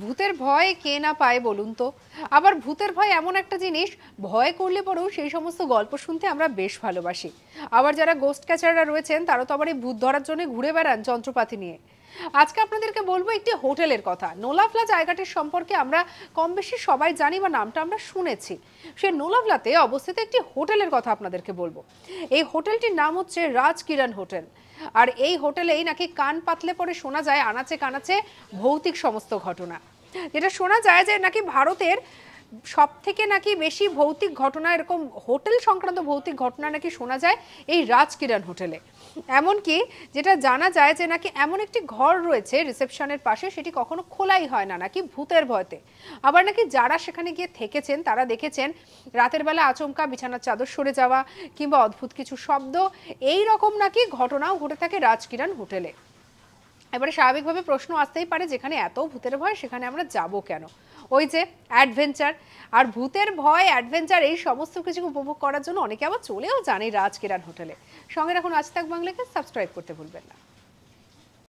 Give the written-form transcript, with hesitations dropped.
ভূতের ভয় কে না পায় বলুন তো। আবার ভূতের ভয় এমন একটা জিনিস, ভয় করলে পরেও সেই সমস্ত গল্প শুনতে আমরা বেশ ভালোবাসি। আবার যারা গোস্ট ক্যাচাররা রয়েছেন তারা তো আবার এই ভূত ধরার জন্য ঘুরে বেড়ান যন্ত্রপাতি নিয়ে। আজকে আপনাদেরকে বলবো একটি হোটেলের কথা। নোলাভলা জায়গাটির সম্পর্কে আমরা কম বেশি সবাই জানি বা নামটা আমরা শুনেছি। সেই নোলাভলাতে অবস্থিত একটি হোটেলের কথা আপনাদেরকে বলবো। এই হোটেলটির নাম হচ্ছে রাজকিরণ হোটেল। আর এই হোটেলেই নাকি কান পাতলে পরে শোনা যায় আনাচে কানাচে ভৌতিক সমস্ত ঘটনা। যেটা শোনা যায় যে নাকি ভারতের সব থেকে নাকি বেশি ভৌতিক ঘটনা, এরকম হোটেল সংক্রান্ত ভৌতিক ঘটনা নাকি শোনা যায় এই রাজকিরণ হোটেলে। এমনকি যেটা জানা যায় যে নাকি এমন একটি ঘর রয়েছে রিসেপশনের পাশে, সেটি কখনো খোলাই হয় না নাকি ভূতের ভয়তে। আবার নাকি যারা সেখানে গিয়ে থেকেছেন তারা দেখেছেন রাতের বেলা আচমকা বিছানার চাদর সরে যাওয়া কিংবা অদ্ভুত কিছু শব্দ, এই রকম নাকি ঘটনাও ঘটে থাকে রাজকিরণ হোটেলে। এবারে স্বাভাবিকভাবে প্রশ্ন আসতেই পারে, যেখানে এত ভূতের ভয় সেখানে আমরা যাব কেন? ওই যে অ্যাডভেঞ্চার, আর ভূতের ভয় অ্যাডভেঞ্চার এই সমস্ত কিছু উপভোগ করার জন্য অনেকে আবার চলেও যান এই রাজকিরণ হোটেলে। সঙ্গে রাখুন আজ তাক বাংলাকে, সাবস্ক্রাইব করতে ভুলবেন না।